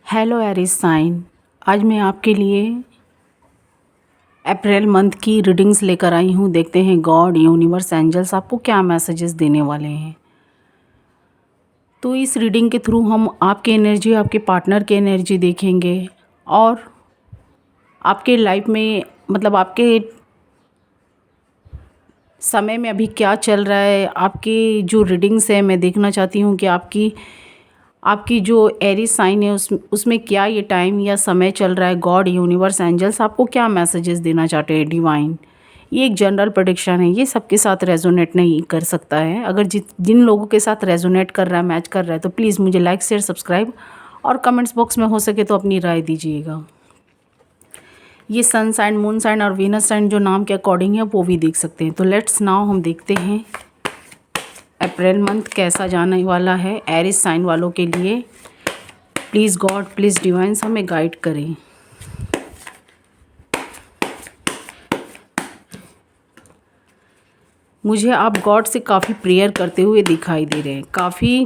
Hello Eris sign. आज मैं आपके लिए अप्रैल मंथ की रीडिंग्स लेकर आई हूँ। देखते हैं गॉड, यूनिवर्स, एंजल्स आपको क्या मैसेजेस देने वाले हैं। तो इस रीडिंग के थ्रू हम आपकी एनर्जी, आपके पार्टनर की एनर्जी देखेंगे और आपके लाइफ में मतलब आपके समय में अभी क्या चल रहा है। आपकी जो रीडिंग्स है मैं देखना चाहती हूँ कि आपकी आपकी जो एरीज साइन है उसमें क्या ये टाइम या समय चल रहा है। गॉड, यूनिवर्स, एंजल्स आपको क्या मैसेजेस देना चाहते हैं। डिवाइन, ये एक जनरल प्रेडिक्शन है, ये सबके साथ रेजोनेट नहीं कर सकता है। अगर जिन लोगों के साथ रेजोनेट कर रहा है, मैच कर रहा है, तो प्लीज़ मुझे लाइक, शेयर, सब्सक्राइब और कमेंट्स बॉक्स में हो सके तो अपनी राय दीजिएगा। ये सन साइन, मून साइन और वीनस साइन जो नाम के अकॉर्डिंग है वो भी देख सकते हैं। तो लेट्स नाउ हम देखते हैं अप्रैल मंथ कैसा जाने वाला है एरिस साइन वालों के लिए। प्लीज़ गॉड, प्लीज़ डिवाइन्स हमें गाइड करें। मुझे आप गॉड से काफ़ी प्रेयर करते हुए दिखाई दे रहे हैं। काफ़ी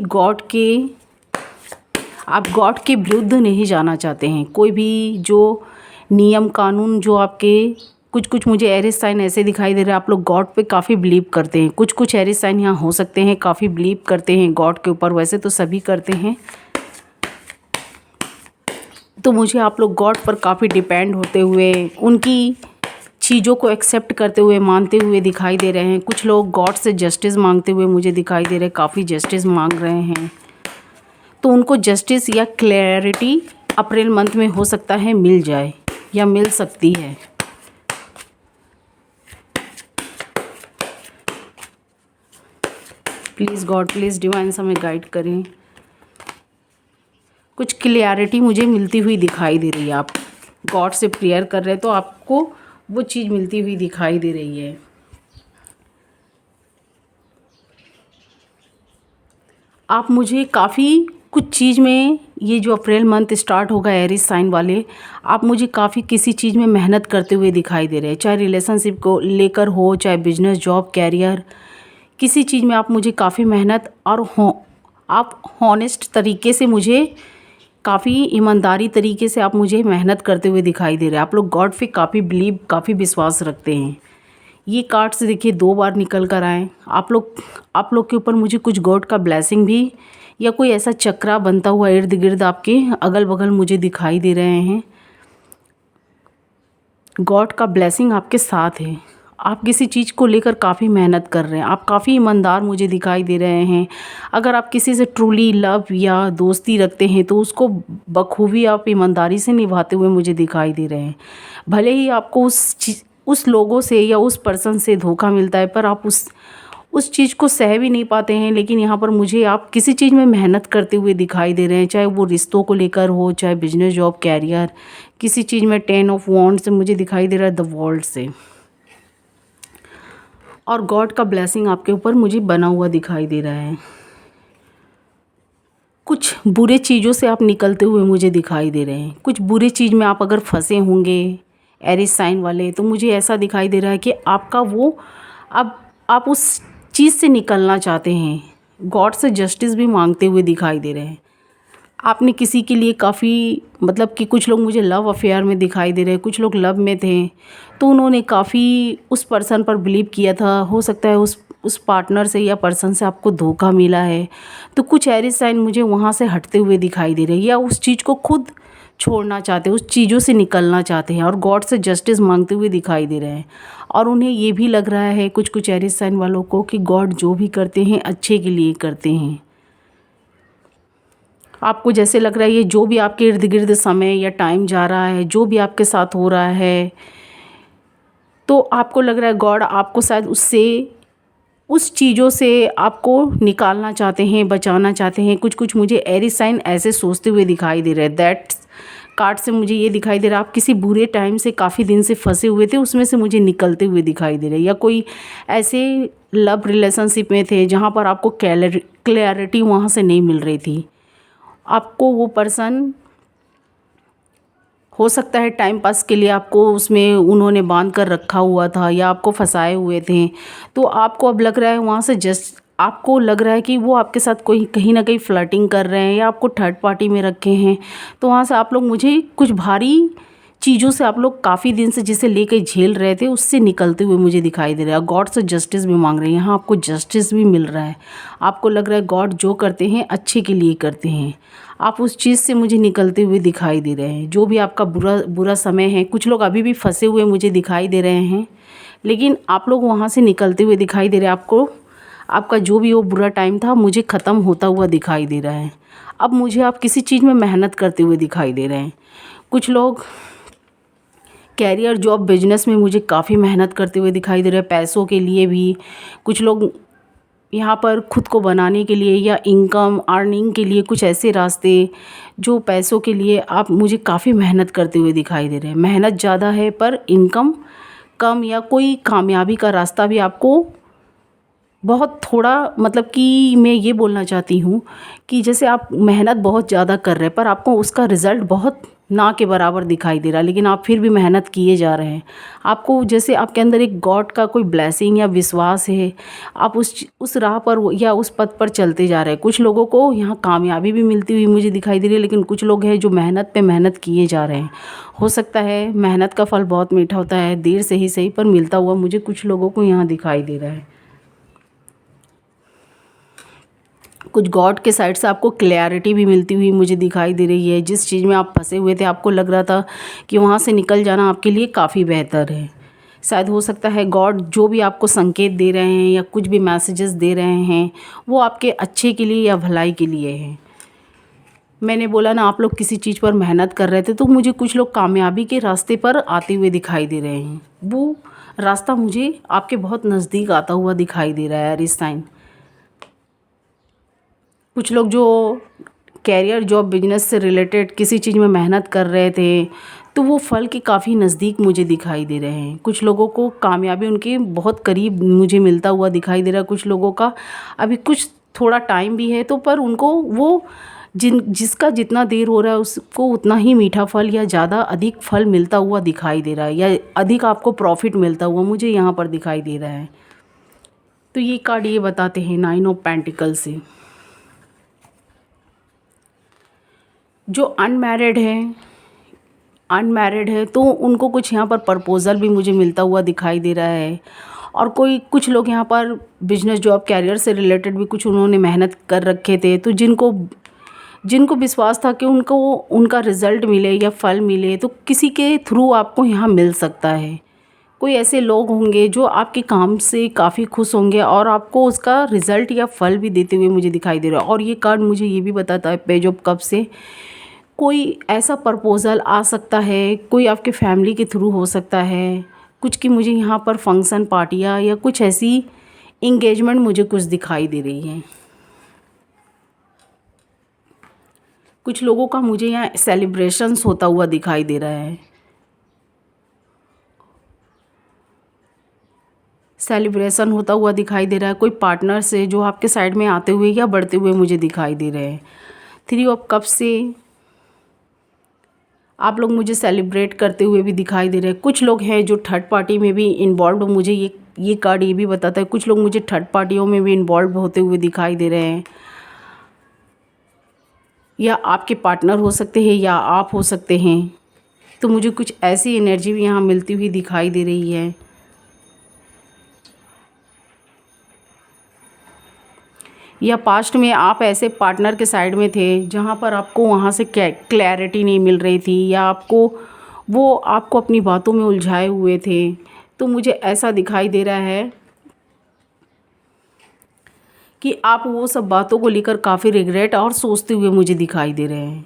आप गॉड के विरुद्ध नहीं जाना चाहते हैं। कोई भी जो नियम कानून जो आपके कुछ मुझे एरिस साइन ऐसे दिखाई दे रहे हैं। आप लोग गॉड पे काफ़ी बिलीव करते हैं। कुछ एरिस साइन यहाँ हो सकते हैं काफ़ी बिलीव करते हैं गॉड के ऊपर, वैसे तो सभी करते हैं। तो मुझे आप लोग गॉड पर काफ़ी डिपेंड होते हुए, उनकी चीज़ों को एक्सेप्ट करते हुए, मानते हुए दिखाई दे रहे हैं। कुछ लोग गॉड से जस्टिस मांगते हुए मुझे दिखाई दे रहे हैं, काफ़ी जस्टिस मांग रहे हैं। तो उनको जस्टिस या क्लैरिटी अप्रैल मंथ में हो सकता है मिल जाए या मिल सकती है। प्लीज़ गॉड, प्लीज़ डिवाइन हमें गाइड करें। कुछ क्लियरिटी मुझे मिलती हुई दिखाई दे रही है। आप गॉड से प्रेयर कर रहे हैं तो आपको वो चीज़ मिलती हुई दिखाई दे रही है। आप मुझे काफ़ी कुछ चीज़ में, ये जो अप्रैल मंथ स्टार्ट होगा एरिस साइन वाले, आप मुझे काफ़ी किसी चीज़ में मेहनत करते हुए दिखाई दे रहे हैं। चाहे रिलेशनशिप को लेकर हो, चाहे बिजनेस, जॉब, कैरियर, किसी चीज़ में आप मुझे काफ़ी मेहनत और आप हॉनेस्ट तरीके से, मुझे काफ़ी ईमानदारी तरीके से आप मुझे मेहनत करते हुए दिखाई दे रहे हैं। आप लोग गॉड पे काफ़ी बिलीव, काफ़ी विश्वास रखते हैं। ये कार्ड्स देखिए 2 बार निकल कर आए। आप लोग के ऊपर मुझे कुछ गॉड का ब्लेसिंग भी या कोई ऐसा चक्रा बनता हुआ इर्द गिर्द आपके अगल बगल मुझे दिखाई दे रहे हैं। गॉड का ब्लेसिंग आपके साथ है। आप किसी चीज़ को लेकर काफ़ी मेहनत कर रहे हैं। आप काफ़ी ईमानदार मुझे दिखाई दे रहे हैं। अगर आप किसी से ट्रूली लव या दोस्ती रखते हैं तो उसको बखूबी आप ईमानदारी से निभाते हुए मुझे दिखाई दे रहे हैं। भले ही आपको उस लोगों से या उस पर्सन से धोखा मिलता है, पर आप उस चीज़ को सह भी नहीं पाते हैं। लेकिन यहाँ पर मुझे आप किसी चीज़ में मेहनत करते हुए दिखाई दे रहे हैं, चाहे वो रिश्तों को लेकर हो, चाहे बिजनेस, जॉब, कैरियर, किसी चीज़ में। 10 ऑफ वॉन्ड्स से मुझे दिखाई दे रहा है द वर्ल्ड से, और गॉड का ब्लेसिंग आपके ऊपर मुझे बना हुआ दिखाई दे रहा है। कुछ बुरे चीज़ों से आप निकलते हुए मुझे दिखाई दे रहे हैं। कुछ बुरे चीज़ में आप अगर फंसे होंगे एरिस साइन वाले, तो मुझे ऐसा दिखाई दे रहा है कि आपका वो, अब आप उस चीज़ से निकलना चाहते हैं। गॉड से जस्टिस भी मांगते हुए दिखाई दे रहे हैं। आपने किसी के लिए काफ़ी, मतलब कि कुछ लोग मुझे लव अफेयर में दिखाई दे रहे हैं। कुछ लोग लव में थे तो उन्होंने काफ़ी उस पर्सन पर बिलीव किया था। हो सकता है उस पार्टनर से या पर्सन से आपको धोखा मिला है। तो कुछ एरिस साइन मुझे वहाँ से हटते हुए दिखाई दे रहे हैं, या उस चीज़ को खुद छोड़ना चाहते हैं, उस चीज़ों से निकलना चाहते हैं और गॉड से जस्टिस मांगते हुए दिखाई दे रहे हैं। और उन्हें ये भी लग रहा है कुछ एरिस साइन वालों को कि गॉड जो भी करते हैं अच्छे के लिए करते हैं। आपको जैसे लग रहा है ये जो भी आपके इर्द गिर्द समय या टाइम जा रहा है, जो भी आपके साथ हो रहा है, तो आपको लग रहा है गॉड आपको शायद उस चीज़ों से आपको निकालना चाहते हैं, बचाना चाहते हैं। कुछ मुझे एरिस साइन ऐसे सोचते हुए दिखाई दे रहे हैं। दैट्स कार्ड से मुझे ये दिखाई दे रहा है आप किसी बुरे टाइम से काफ़ी दिन से फंसे हुए थे, उसमें से मुझे निकलते हुए दिखाई दे रहे हैं। या कोई ऐसे लव रिलेशनशिप में थे जहाँ पर आपको क्लैरिटी वहाँ से नहीं मिल रही थी। आपको वो पर्सन, हो सकता है टाइम पास के लिए आपको उसमें उन्होंने बांध कर रखा हुआ था या आपको फंसाए हुए थे। तो आपको अब लग रहा है वहाँ से आपको लग रहा है कि वो आपके साथ कोई कहीं ना कहीं फ्लर्टिंग कर रहे हैं या आपको थर्ड पार्टी में रखे हैं, तो वहाँ से आप लोग मुझे कुछ भारी चीज़ों से आप लोग काफ़ी दिन से जिसे लेके झेल रहे थे उससे निकलते हुए मुझे दिखाई दे रहा है। गॉड से जस्टिस भी मांग रहे हैं, यहाँ आपको जस्टिस भी मिल रहा है। आपको लग रहा है गॉड जो करते हैं अच्छे के लिए करते हैं। आप उस चीज़ से मुझे निकलते हुए दिखाई दे रहे हैं। जो भी आपका बुरा बुरा समय है, कुछ लोग अभी भी फंसे हुए मुझे दिखाई दे रहे हैं, लेकिन आप लोग वहाँ से निकलते हुए दिखाई दे रहे हैं। आपको आपका जो भी वो बुरा टाइम था मुझे ख़त्म होता हुआ दिखाई दे रहा है। अब मुझे आप किसी चीज़ में मेहनत करते हुए दिखाई दे रहे हैं। कुछ लोग कैरियर जॉब बिजनेस में मुझे काफ़ी मेहनत करते हुए दिखाई दे रहे हैं, पैसों के लिए भी। कुछ लोग यहाँ पर खुद को बनाने के लिए या इनकम अर्निंग के लिए कुछ ऐसे रास्ते जो पैसों के लिए आप मुझे काफ़ी मेहनत करते हुए दिखाई दे रहे हैं। मेहनत ज़्यादा है पर इनकम कम, या कोई कामयाबी का रास्ता भी आपको बहुत थोड़ा, मतलब कि मैं ये बोलना चाहती हूँ कि जैसे आप मेहनत बहुत ज़्यादा कर रहे हैं पर आपको उसका रिज़ल्ट बहुत ना के बराबर दिखाई दे रहा है, लेकिन आप फिर भी मेहनत किए जा रहे हैं। आपको जैसे आपके अंदर एक गॉड का कोई ब्लेसिंग या विश्वास है, आप उस राह पर या उस पथ पर चलते जा रहे हैं। कुछ लोगों को यहाँ कामयाबी भी मिलती हुई मुझे दिखाई दे रही है, लेकिन कुछ लोग हैं जो मेहनत पे मेहनत किए जा रहे हैं। हो सकता है मेहनत का फल बहुत मीठा होता है, देर से ही सही पर मिलता हुआ मुझे कुछ लोगों को यहाँ दिखाई दे रहा है। कुछ गॉड के साइड से आपको क्लैरिटी भी मिलती हुई मुझे दिखाई दे रही है। जिस चीज़ में आप फंसे हुए थे, आपको लग रहा था कि वहाँ से निकल जाना आपके लिए काफ़ी बेहतर है। शायद हो सकता है गॉड जो भी आपको संकेत दे रहे हैं या कुछ भी मैसेजेस दे रहे हैं वो आपके अच्छे के लिए या भलाई के लिए है। मैंने बोला ना, आप लोग किसी चीज़ पर मेहनत कर रहे थे, तो मुझे कुछ लोग कामयाबी के रास्ते पर आते हुए दिखाई दे रहे हैं। वो रास्ता मुझे आपके बहुत नज़दीक आता हुआ दिखाई दे रहा है एरीज साइन। कुछ लोग जो कैरियर जॉब बिजनेस से रिलेटेड किसी चीज़ में मेहनत कर रहे थे, तो वो फल के काफ़ी नज़दीक मुझे दिखाई दे रहे हैं। कुछ लोगों को कामयाबी उनके बहुत करीब मुझे मिलता हुआ दिखाई दे रहा है। कुछ लोगों का अभी कुछ थोड़ा टाइम भी है, तो पर उनको वो जिसका जितना देर हो रहा है उसको उतना ही मीठा फल या ज़्यादा अधिक फल मिलता हुआ दिखाई दे रहा है, या अधिक आपको प्रॉफिट मिलता हुआ मुझे यहाँ पर दिखाई दे रहा है। तो ये कार्ड ये बताते हैं 9 ऑफ पेंटिकल से, जो अनमैरिड है तो उनको कुछ यहाँ पर प्रपोज़ल भी मुझे मिलता हुआ दिखाई दे रहा है। और कुछ लोग यहाँ पर बिजनेस जॉब कैरियर से रिलेटेड भी कुछ उन्होंने मेहनत कर रखे थे, तो जिनको विश्वास था कि उनको उनका रिज़ल्ट मिले या फल मिले, तो किसी के थ्रू आपको यहाँ मिल सकता है। कोई ऐसे लोग होंगे जो आपके काम से काफ़ी खुश होंगे और आपको उसका रिज़ल्ट या फल भी देते हुए मुझे दिखाई दे रहा है। और ये कार्ड मुझे ये भी बताता है पेज ऑफ कप से, कोई ऐसा प्रपोज़ल आ सकता है, कोई आपके फैमिली के थ्रू हो सकता है। कुछ की मुझे यहाँ पर फंक्शन पार्टियाँ या कुछ ऐसी इंगेजमेंट मुझे कुछ दिखाई दे रही है। कुछ लोगों का मुझे यहाँ सेलिब्रेशंस होता हुआ दिखाई दे रहा है। सेलिब्रेशन होता हुआ दिखाई दे रहा है। कोई पार्टनर से जो आपके साइड में आते हुए या बढ़ते हुए मुझे दिखाई दे रहे हैं। 3 ऑफ कप से आप लोग मुझे सेलिब्रेट करते हुए भी दिखाई दे रहे हैं। कुछ लोग हैं जो थर्ड पार्टी में भी इन्वॉल्व, मुझे ये कार्ड ये भी बताता है कुछ लोग मुझे थर्ड पार्टियों में भी इन्वॉल्व होते हुए दिखाई दे रहे हैं, या आपके पार्टनर हो सकते हैं या आप हो सकते हैं। तो मुझे कुछ ऐसी एनर्जी भी यहाँ मिलती हुई दिखाई दे रही है। या पास्ट में आप ऐसे पार्टनर के साइड में थे जहाँ पर आपको वहाँ से क्लैरिटी नहीं मिल रही थी, या वो आपको अपनी बातों में उलझाए हुए थे। तो मुझे ऐसा दिखाई दे रहा है कि आप वो सब बातों को लेकर काफ़ी रिग्रेट और सोचते हुए मुझे दिखाई दे रहे हैं।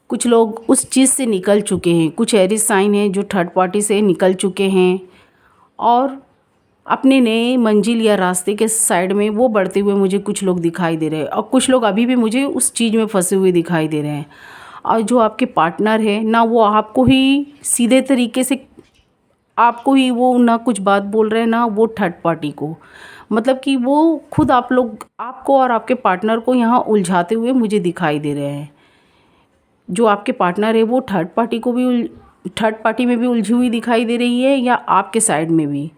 कुछ लोग उस चीज़ से निकल चुके हैं। कुछ एरीज साइन हैं जो थर्ड पार्टी से निकल चुके हैं और अपने नए मंजिल या रास्ते के साइड में वो बढ़ते हुए मुझे कुछ लोग दिखाई दे रहे हैं। और कुछ लोग अभी भी मुझे उस चीज़ में फंसे हुए दिखाई दे रहे हैं। और जो आपके पार्टनर है ना, वो आपको ही सीधे तरीके से आपको ही वो ना कुछ बात बोल रहे हैं, ना वो थर्ड पार्टी को, मतलब कि वो खुद आप लोग आपको और आपके पार्टनर को यहाँ उलझाते हुए मुझे दिखाई दे रहे हैं। जो आपके पार्टनर है वो थर्ड पार्टी में भी उलझी हुई दिखाई दे रही है, या आपके साइड में भी।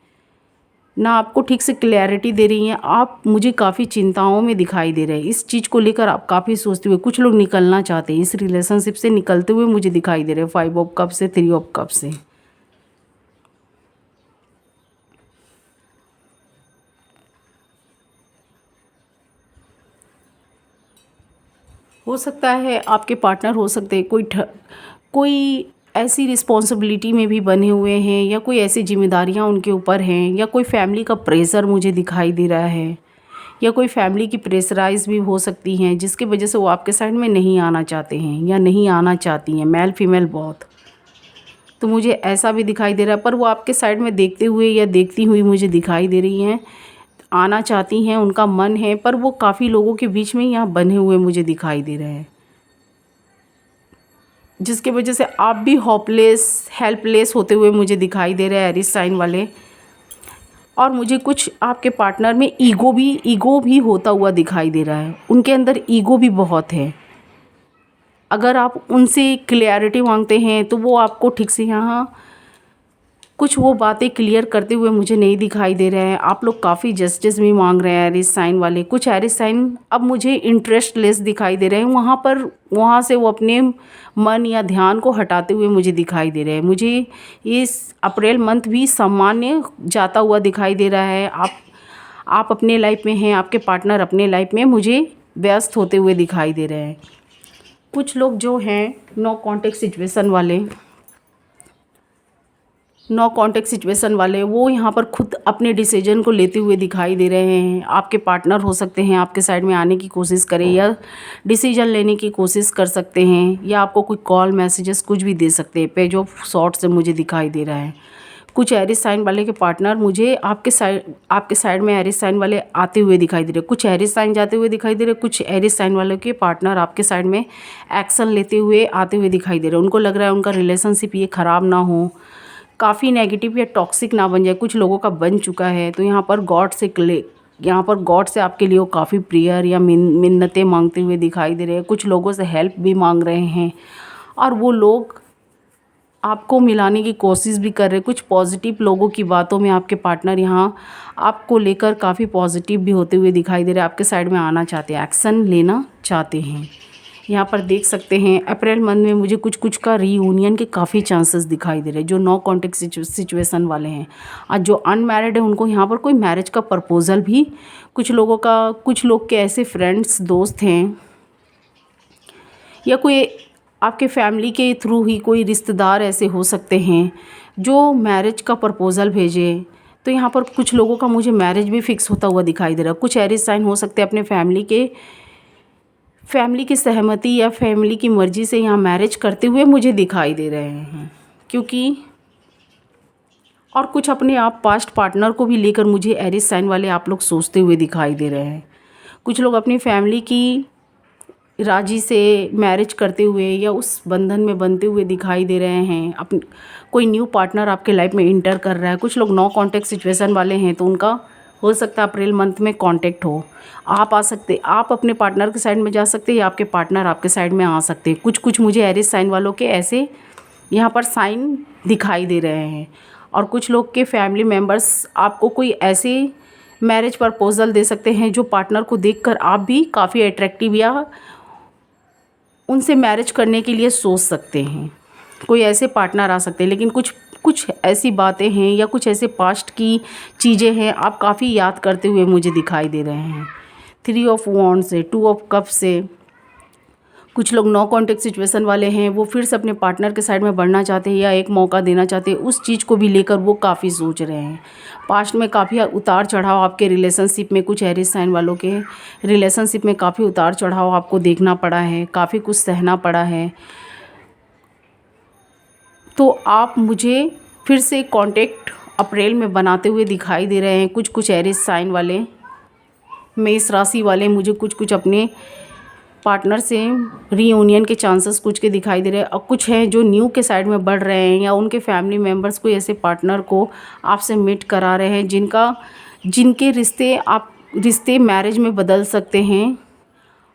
ना आपको ठीक से क्लैरिटी दे रही हैं। आप मुझे काफ़ी चिंताओं में दिखाई दे रहे हैं। इस चीज़ को लेकर आप काफ़ी सोचते हुए, कुछ लोग निकलना चाहते हैं, इस रिलेशनशिप से निकलते हुए मुझे दिखाई दे रहे हैं 5 ऑफ कप से, 3 ऑफ कप से। हो सकता है आपके पार्टनर हो सकते हैं कोई ऐसी रिस्पॉन्सिबिलिटी में भी बने हुए हैं, या कोई ऐसी जिम्मेदारियां उनके ऊपर हैं, या कोई फैमिली का प्रेशर मुझे दिखाई दे रहा है, या कोई फैमिली की प्रेशराइज भी हो सकती हैं जिसकी वजह से वो आपके साइड में नहीं आना चाहते हैं या नहीं आना चाहती हैं, मेल फीमेल बहुत। तो मुझे ऐसा भी दिखाई दे रहा है, पर वो आपके साइड में देखते हुए या देखती हुई मुझे दिखाई दे रही हैं, आना चाहती हैं, उनका मन है, पर वो काफ़ी लोगों के बीच में यहाँ बने हुए मुझे दिखाई दे रहे हैं, जिसकी वजह से आप भी होपलेस, हेल्पलेस होते हुए मुझे दिखाई दे रहे हैं एरीज साइन वाले। और मुझे कुछ आपके पार्टनर में ईगो भी होता हुआ दिखाई दे रहा है, उनके अंदर ईगो भी बहुत है। अगर आप उनसे क्लियरिटी मांगते हैं तो वो आपको ठीक से यहाँ कुछ वो बातें क्लियर करते हुए मुझे नहीं दिखाई दे रहे हैं। आप लोग काफ़ी जस्टिस भी मांग रहे हैं एरीज साइन वाले। कुछ एरीज साइन अब मुझे इंटरेस्ट लेस दिखाई दे रहे हैं, वहाँ से वो अपने मन या ध्यान को हटाते हुए मुझे दिखाई दे रहे हैं। मुझे इस अप्रैल मंथ भी सामान्य जाता हुआ दिखाई दे रहा है। आप अपने लाइफ में हैं, आपके पार्टनर अपने लाइफ में मुझे व्यस्त होते हुए दिखाई दे रहे हैं। कुछ लोग जो हैं नो कांटेक्ट सिचुएशन वाले वो यहाँ पर खुद अपने डिसीजन को लेते हुए दिखाई दे रहे हैं। आपके पार्टनर हो सकते हैं आपके साइड में आने की कोशिश करें या डिसीजन लेने की कोशिश कर सकते हैं, या आपको कोई कॉल मैसेजेस कुछ भी दे सकते हैं। पेज ऑफ सॉर्ट से मुझे दिखाई दे रहा है। कुछ एरीज साइन वाले के पार्टनर मुझे आपके साइड में एरीज साइन वाले आते हुए दिखाई दे रहे हैं। कुछ एरीज साइन जाते हुए दिखाई दे रहे हैं। कुछ एरीज साइन वालों के पार्टनर आपके साइड में एक्शन लेते हुए आते हुए दिखाई दे रहे हैं। उनको लग रहा है उनका रिलेशनशिप ये ख़राब ना हो, काफ़ी नेगेटिव या टॉक्सिक ना बन जाए। कुछ लोगों का बन चुका है, तो यहाँ पर गॉड से आपके लिए वो काफ़ी प्रेयर या मिन्नतें मांगते हुए दिखाई दे रहे हैं। कुछ लोगों से हेल्प भी मांग रहे हैं और वो लोग आपको मिलाने की कोशिश भी कर रहे हैं। कुछ पॉजिटिव लोगों की बातों में आपके पार्टनर यहाँ आपको लेकर काफ़ी पॉजिटिव भी होते हुए दिखाई दे रहे हैं। आपके साइड में आना चाहते हैं, एक्शन लेना चाहते हैं। यहाँ पर देख सकते हैं अप्रैल मंथ में मुझे कुछ का रीयूनियन के काफ़ी चांसेस दिखाई दे रहे हैं, जो नो कॉन्टेक्ट सिचुएशन वाले हैं। और जो अनमैरिड है उनको यहाँ पर कोई मैरिज का प्रपोजल भी कुछ लोग के ऐसे फ्रेंड्स दोस्त हैं, या कोई आपके फैमिली के थ्रू ही कोई रिश्तेदार ऐसे हो सकते हैं जो मैरिज का प्रपोज़ल भेजे। तो यहाँ पर कुछ लोगों का मुझे मैरिज भी फिक्स होता हुआ दिखाई दे रहा है। कुछ एरीज साइन हो सकते हैं अपने फैमिली की सहमति या फैमिली की मर्ज़ी से यहाँ मैरिज करते हुए मुझे दिखाई दे रहे हैं, क्योंकि और कुछ अपने आप पास्ट पार्टनर को भी लेकर मुझे एरीज साइन वाले आप लोग सोचते हुए दिखाई दे रहे हैं। कुछ लोग अपनी फैमिली की राजी से मैरिज करते हुए या उस बंधन में बनते हुए दिखाई दे रहे हैं। कोई न्यू पार्टनर आपके लाइफ में इंटर कर रहा है। कुछ लोग नो कांटेक्ट सिचुएशन वाले हैं, तो उनका हो सकता है अप्रैल मंथ में कांटेक्ट हो। आप आ सकते, आप अपने पार्टनर के साइड में जा सकते हैं या आपके पार्टनर आपके साइड में आ सकते हैं। कुछ मुझे एरीज साइन वालों के ऐसे यहाँ पर साइन दिखाई दे रहे हैं। और कुछ लोग के फैमिली मेम्बर्स आपको कोई ऐसे मैरिज प्रपोजल दे सकते हैं जो पार्टनर को देखकर आप भी काफ़ी अट्रैक्टिव या उनसे मैरिज करने के लिए सोच सकते हैं। कोई ऐसे पार्टनर आ सकते हैं, लेकिन कुछ ऐसी बातें हैं या कुछ ऐसे पास्ट की चीज़ें हैं आप काफ़ी याद करते हुए मुझे दिखाई दे रहे हैं। 3 ऑफ वॉन्ड से, 2 ऑफ कप से कुछ लोग नो कांटेक्ट सिचुएशन वाले हैं, वो फिर से अपने पार्टनर के साइड में बढ़ना चाहते हैं या एक मौका देना चाहते हैं। उस चीज़ को भी लेकर वो काफ़ी सोच रहे हैं। पास्ट में काफ़ी उतार चढ़ाव आपके रिलेशनशिप में, कुछ एरीज साइन वालों के रिलेशनशिप में काफ़ी उतार चढ़ाव आपको देखना पड़ा है, काफ़ी कुछ सहना पड़ा है। तो आप मुझे फिर से कांटेक्ट अप्रैल में बनाते हुए दिखाई दे रहे हैं। कुछ एरीज साइन वाले, मेष राशि वाले मुझे कुछ अपने पार्टनर से रीयूनियन के चांसेस कुछ के दिखाई दे रहे हैं। और कुछ हैं जो न्यू के साइड में बढ़ रहे हैं, या उनके फैमिली मेम्बर्स को ऐसे पार्टनर को आपसे मीट करा रहे हैं जिनके रिश्ते मैरिज में बदल सकते हैं।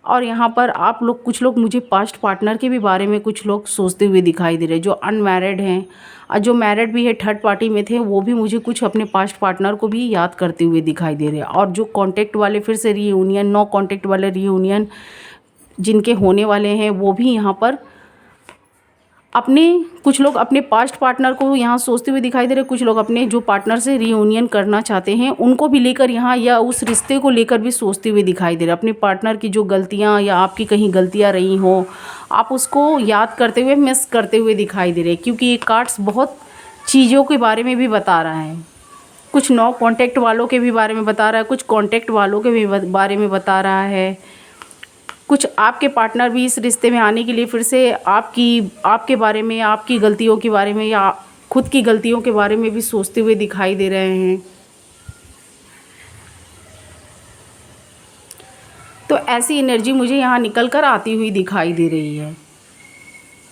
और यहाँ पर आप लोग कुछ लोग मुझे पास्ट पार्टनर के भी बारे में कुछ लोग सोचते हुए दिखाई दे रहे हैं, जो अनमैरिड हैं और जो मैरिड भी है, थर्ड पार्टी में थे, वो भी मुझे कुछ अपने पास्ट पार्टनर को भी याद करते हुए दिखाई दे रहे हैं। और जो कांटेक्ट वाले फिर से रीयूनियन, नो कांटेक्ट वाले रीयूनियन जिनके होने वाले हैं, वो भी यहाँ पर अपने, कुछ लोग अपने पास्ट पार्टनर को यहाँ सोचते हुए दिखाई दे रहे हैं, कुछ लोग अपने जो पार्टनर से रीयूनियन करना चाहते हैं उनको भी लेकर यहाँ, या उस रिश्ते को लेकर भी सोचते हुए दिखाई दे रहे हैं। अपने पार्टनर की जो गलतियाँ या आपकी कहीं गलतियाँ रही हों, आप उसको याद करते हुए, मिस करते हुए दिखाई दे रहे हैं, क्योंकि ये कार्ड्स बहुत चीज़ों के बारे में भी बता रहा है। कुछ नो कॉन्टैक्ट वालों के भी बारे में बता रहा है, कुछ कॉन्टैक्ट वालों के भी बारे में बता रहा है। कुछ आपके पार्टनर भी इस रिश्ते में आने के लिए फिर से आपके बारे में, आपकी गलतियों के बारे में या खुद की गलतियों के बारे में भी सोचते हुए दिखाई दे रहे हैं। तो ऐसी एनर्जी मुझे यहाँ निकल कर आती हुई दिखाई दे रही है।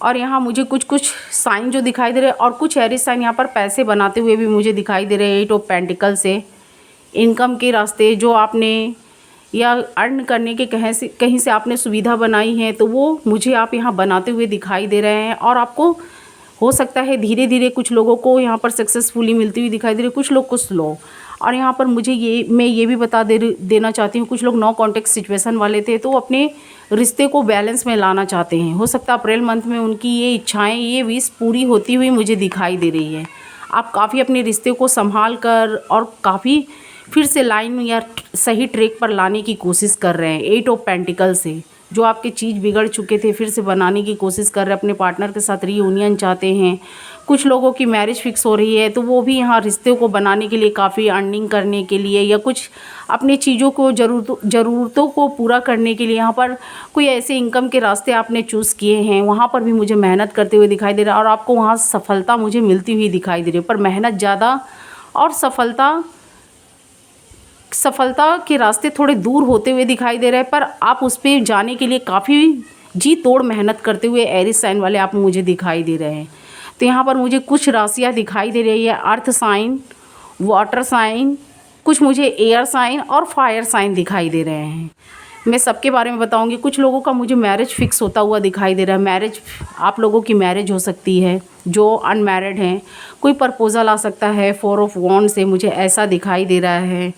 और यहाँ मुझे कुछ कुछ साइन जो दिखाई दे रहे हैं, और कुछ एरिस साइन यहाँ पर पैसे बनाते हुए भी मुझे दिखाई दे रहे हैं। 8 ऑफ पेंटिकल से इनकम के रास्ते जो आपने या अर्न करने के कहीं से आपने सुविधा बनाई है, तो वो मुझे आप यहाँ बनाते हुए दिखाई दे रहे हैं। और आपको हो सकता है धीरे धीरे कुछ लोगों को यहाँ पर सक्सेसफुली मिलती हुई दिखाई दे रही है, कुछ लोग को स्लो। और यहाँ पर मुझे मैं ये भी बता देना चाहती हूँ, कुछ लोग नो कॉन्टेक्ट सिचुएशन वाले थे, तो अपने रिश्ते को बैलेंस में लाना चाहते हैं। हो सकता है अप्रैल मंथ में उनकी ये इच्छाएँ, ये विश पूरी होती हुई मुझे दिखाई दे रही है। आप काफ़ी अपने रिश्ते को संभाल कर और काफ़ी फिर से लाइन या सही ट्रैक पर लाने की कोशिश कर रहे हैं। 8 ऑफ पेंटिकल से जो आपके चीज़ बिगड़ चुके थे फिर से बनाने की कोशिश कर रहे हैं, अपने पार्टनर के साथ रीयूनियन चाहते हैं। कुछ लोगों की मैरिज फिक्स हो रही है, तो वो भी यहाँ रिश्ते को बनाने के लिए, काफ़ी अर्निंग करने के लिए या कुछ अपनी चीज़ों को ज़रूरतों को पूरा करने के लिए यहाँ पर कोई ऐसे इनकम के रास्ते आपने चूज़ किए हैं। वहाँ पर भी मुझे मेहनत करते हुए दिखाई दे रहा है और आपको वहाँ सफलता मुझे मिलती हुई दिखाई दे रही है। पर मेहनत ज़्यादा और सफलता के रास्ते थोड़े दूर होते हुए दिखाई दे रहे हैं, पर आप उस पे जाने के लिए काफ़ी जी तोड़ मेहनत करते हुए एरिस साइन वाले आप मुझे दिखाई दे रहे हैं। तो यहाँ पर मुझे कुछ राशियाँ दिखाई दे रही है, अर्थ साइन, वाटर साइन, कुछ मुझे एयर साइन और फायर साइन दिखाई दे रहे हैं। मैं सबके बारे में बताऊंगी। कुछ लोगों का मुझे मैरिज फिक्स होता हुआ दिखाई दे रहा है। मैरिज, आप लोगों की मैरिज हो सकती है जो अनमैरिड हैं। कोई प्रपोजल आ सकता है 4 ऑफ वॉन्ड से, मुझे ऐसा दिखाई दे रहा है।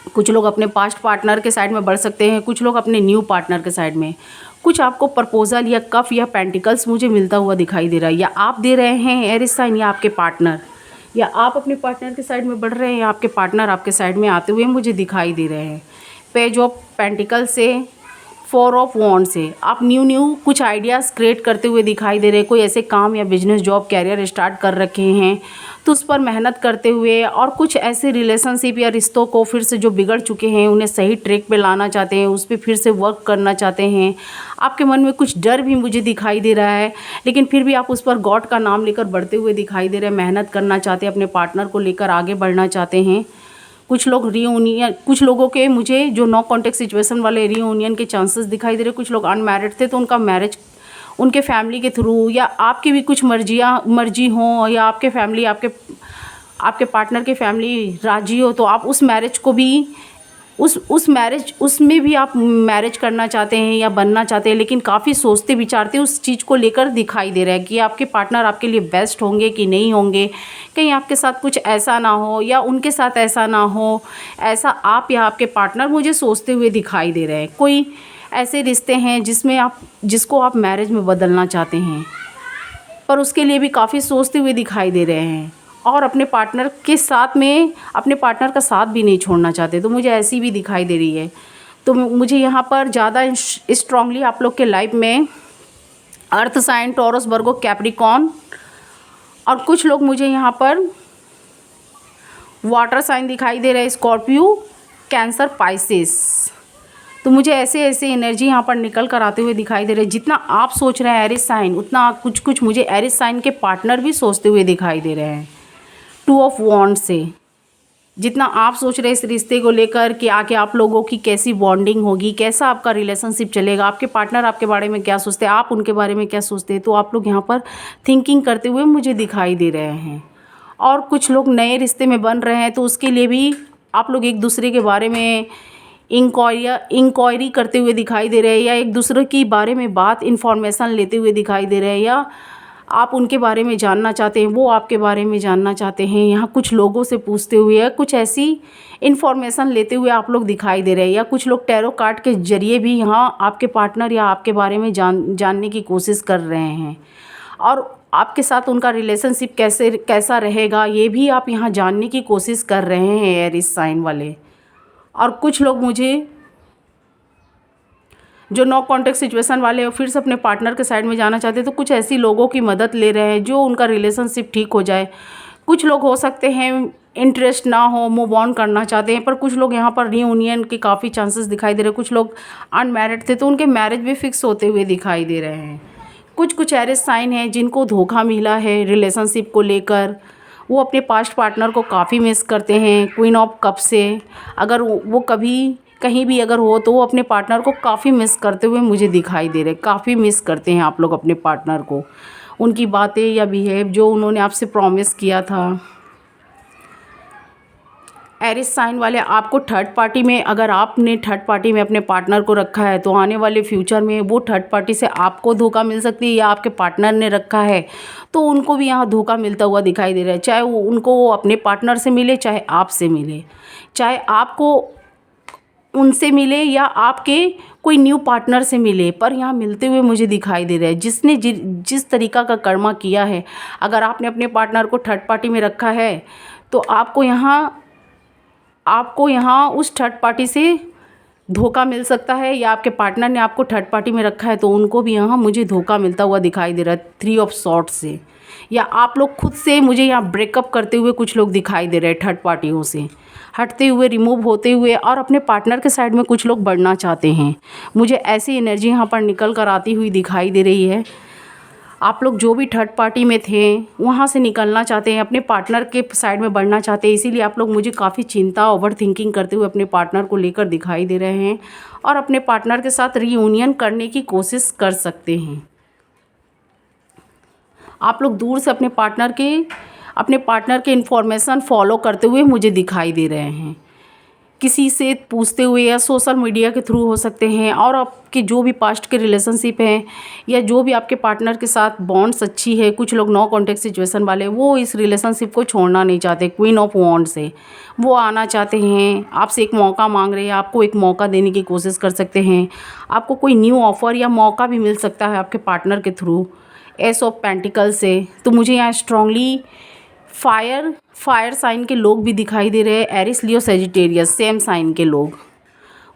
कुछ लोग अपने पास्ट पार्टनर के साइड में बढ़ सकते हैं, कुछ लोग अपने न्यू पार्टनर के साइड में। कुछ आपको प्रपोजल या कफ या पेंटिकल्स मुझे मिलता हुआ दिखाई दे रहा है, या आप दे रहे हैं एरिस साइन या आपके पार्टनर, या आप अपने पार्टनर के साइड में बढ़ रहे हैं या आपके पार्टनर आपके साइड में आते हुए मुझे दिखाई दे रहे हैं। पेज ऑफ पेंटिकल से, 4 ऑफ वॉन्ड से आप न्यू कुछ आइडियाज़ क्रिएट करते हुए दिखाई दे रहे हैं। कोई ऐसे काम या बिजनेस, जॉब, कैरियर स्टार्ट कर रखे हैं तो उस पर मेहनत करते हुए, और कुछ ऐसे रिलेशनशिप या रिश्तों को फिर से जो बिगड़ चुके हैं उन्हें सही ट्रैक पे लाना चाहते हैं, उस पर फिर से वर्क करना चाहते हैं। आपके मन में कुछ डर भी मुझे दिखाई दे रहा है, लेकिन फिर भी आप उस पर गॉड का नाम लेकर बढ़ते हुए दिखाई दे रहे हैं। मेहनत करना चाहते हैं, अपने पार्टनर को लेकर आगे बढ़ना चाहते हैं। कुछ लोग रीयूनियन, कुछ लोगों के मुझे जो नो कॉन्टेक्ट सिचुएशन वाले रीयूनियन के चांसेस दिखाई दे रहे। कुछ लोग अनमैरिड थे तो उनका मैरिज उनके फैमिली के थ्रू, या आपकी भी कुछ मर्जी हो, या आपके फैमिली, आपके पार्टनर के फैमिली राजी हो, तो आप उस मैरिज को भी उसमें भी आप मैरिज करना चाहते हैं या बनना चाहते हैं, लेकिन काफ़ी सोचते विचारते उस चीज़ को लेकर दिखाई दे रहा है कि आपके पार्टनर आपके लिए बेस्ट होंगे कि नहीं होंगे। कहीं आपके साथ कुछ ऐसा ना हो या उनके साथ ऐसा ना हो, ऐसा आप या आपके पार्टनर मुझे सोचते हुए दिखाई दे रहे हैं। कोई ऐसे रिश्ते हैं जिसको आप मैरिज में बदलना चाहते हैं, पर उसके लिए भी काफ़ी सोचते हुए दिखाई दे रहे हैं, और अपने पार्टनर के साथ में अपने पार्टनर का साथ भी नहीं छोड़ना चाहते, तो मुझे ऐसी भी दिखाई दे रही है। तो मुझे यहाँ पर ज़्यादा स्ट्रांगली आप लोग के लाइफ में अर्थ साइन, टॉरस, वर्गो, कैप्रिकॉर्न, और कुछ लोग मुझे यहाँ पर वाटर साइन दिखाई दे रहे हैं, स्कॉर्पियो, कैंसर, पाइसेस। तो मुझे ऐसे एनर्जी यहाँ पर निकल कर आते हुए दिखाई दे रहे हैं। जितना आप सोच रहे हैं एरिस साइन, उतना कुछ मुझे एरिस साइन के पार्टनर भी सोचते हुए दिखाई दे रहे हैं। 2 ऑफ वॉन्ड से जितना आप सोच रहे हैं इस रिश्ते को लेकर कि आगे आप लोगों की कैसी बॉन्डिंग होगी, कैसा आपका रिलेशनशिप चलेगा, आपके पार्टनर आपके बारे में क्या सोचते हैं, आप उनके बारे में क्या सोचते हैं, तो आप लोग यहाँ पर थिंकिंग करते हुए मुझे दिखाई दे रहे हैं। और कुछ लोग नए रिश्ते में बन रहे हैं, तो उसके लिए भी आप लोग एक दूसरे के बारे में इंक्वायरी करते हुए दिखाई दे रहे हैं, या एक दूसरे की बारे में बात इन्फॉर्मेशन लेते हुए दिखाई दे रहे हैं, या आप उनके बारे में जानना चाहते हैं, वो आपके बारे में जानना चाहते हैं। यहाँ कुछ लोगों से पूछते हुए या कुछ ऐसी इन्फॉर्मेशन लेते हुए आप लोग दिखाई दे रहे हैं, या कुछ लोग टैरो कार्ड के ज़रिए भी यहाँ आपके पार्टनर या आपके बारे में जानने की कोशिश कर रहे हैं। और आपके साथ उनका रिलेशनशिप कैसा रहेगा ये भी आप यहाँ जानने की कोशिश कर रहे हैं एरिस साइन वाले। और कुछ लोग मुझे जो नो कॉन्टेक्ट सिचुएशन वाले हैं फिर से अपने पार्टनर के साइड में जाना चाहते हैं, तो कुछ ऐसी लोगों की मदद ले रहे हैं जो उनका रिलेशनशिप ठीक हो जाए। कुछ लोग हो सकते हैं इंटरेस्ट ना हो, मूव ऑन करना चाहते हैं, पर कुछ लोग यहाँ पर रीयूनियन के काफ़ी चांसेस दिखाई दे रहे हैं। कुछ लोग अनमैरिड थे तो उनके मैरिज भी फिक्स होते हुए दिखाई दे रहे हैं। कुछ एरिस साइन हैं जिनको धोखा मिला है रिलेशनशिप को लेकर, वो अपने पास्ट पार्टनर को काफ़ी मिस करते हैं। क्वीन ऑफ कप से अगर वो कभी कहीं भी अगर हो तो वो अपने पार्टनर को काफ़ी मिस करते हुए मुझे दिखाई दे रहे, काफ़ी मिस करते हैं आप लोग अपने पार्टनर को, उनकी बातें या बिहेव जो उन्होंने आपसे प्रॉमिस किया था। एरिस साइन वाले आपको थर्ड पार्टी में, अगर आपने थर्ड पार्टी में अपने पार्टनर को रखा है तो आने वाले फ्यूचर में वो थर्ड पार्टी से आपको धोखा मिल सकती है, या आपके पार्टनर ने रखा है तो उनको भी यहाँ धोखा मिलता हुआ दिखाई दे रहा है। चाहे वो अपने पार्टनर से मिले, चाहे आपसे मिले, चाहे आपको उनसे मिले या आपके कोई न्यू पार्टनर से मिले, पर यहाँ मिलते हुए मुझे दिखाई दे रहा है। जिसने जिस तरीक़ा का कर्मा किया है, अगर आपने अपने पार्टनर को थर्ड पार्टी में रखा है तो आपको यहाँ उस थर्ड पार्टी से धोखा मिल सकता है, या आपके पार्टनर ने आपको थर्ड पार्टी में रखा है तो उनको भी यहाँ मुझे धोखा मिलता हुआ दिखाई दे रहा है 3 ऑफ सॉर्ट्स से। या आप लोग खुद से मुझे यहाँ ब्रेकअप करते हुए कुछ लोग दिखाई दे रहे हैं, थर्ड पार्टियों से हटते हुए, रिमूव होते हुए, और अपने पार्टनर के साइड में कुछ लोग बढ़ना चाहते हैं। मुझे ऐसी एनर्जी यहाँ पर निकल कर आती हुई दिखाई दे रही है। आप लोग जो भी थर्ड पार्टी में थे वहाँ से निकलना चाहते हैं, अपने पार्टनर के साइड में बढ़ना चाहते हैं, इसीलिए आप लोग मुझे काफ़ी चिंता, ओवर थिंकिंग करते हुए अपने पार्टनर को लेकर दिखाई दे रहे हैं, और अपने पार्टनर के साथ रीयूनियन करने की कोशिश कर सकते हैं। आप लोग दूर से अपने पार्टनर के इन्फॉर्मेशन फॉलो करते हुए मुझे दिखाई दे रहे हैं, किसी से पूछते हुए, या सोशल मीडिया के थ्रू हो सकते हैं। और आपके जो भी पास्ट के रिलेशनशिप हैं या जो भी आपके पार्टनर के साथ बॉन्ड्स अच्छी है, कुछ लोग नो कॉन्टेक्ट सिचुएशन वाले वो इस रिलेशनशिप को छोड़ना नहीं चाहते। क्वीन ऑफ वॉन्ड से वो आना चाहते हैं, आपसे एक मौका मांग रहे हैं, आपको एक मौका देने की कोशिश कर सकते हैं। आपको कोई न्यू ऑफ़र या मौका भी मिल सकता है आपके पार्टनर के थ्रू। एस ऑफ पेंटिकल से तो मुझे यहाँ स्ट्रांगली फायर साइन के लोग भी दिखाई दे रहे हैं। एरिस, लियो, सेजिटेरियस सेम साइन के लोग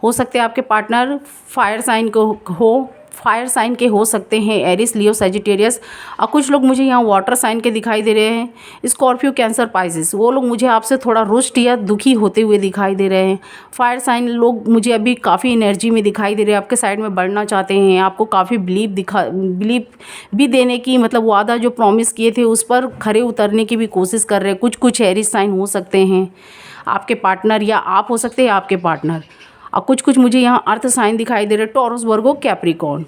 हो सकते हैं आपके पार्टनर फायर साइन के हो सकते हैं, एरिस, लियो, सेजिटेरियस। और कुछ लोग मुझे यहाँ वाटर साइन के दिखाई दे रहे हैं, स्कॉर्पियो, कैंसर, पाइसेस। वो लोग मुझे आपसे थोड़ा रुष्ट या दुखी होते हुए दिखाई दे रहे हैं। फायर साइन लोग मुझे अभी काफ़ी एनर्जी में दिखाई दे रहे हैं, आपके साइड में बढ़ना चाहते हैं, आपको काफ़ी बिलीव भी देने की, मतलब वादा जो प्रॉमिस किए थे उस पर खरे उतरने की भी कोशिश कर रहे हैं। कुछ एरिस साइन हो सकते हैं आपके पार्टनर, या आप हो सकते हैं आपके पार्टनर। और कुछ मुझे यहाँ अर्थ साइन दिखाई दे रहे हैं, टॉरस, वर्गो, कैप्रिकॉर्न।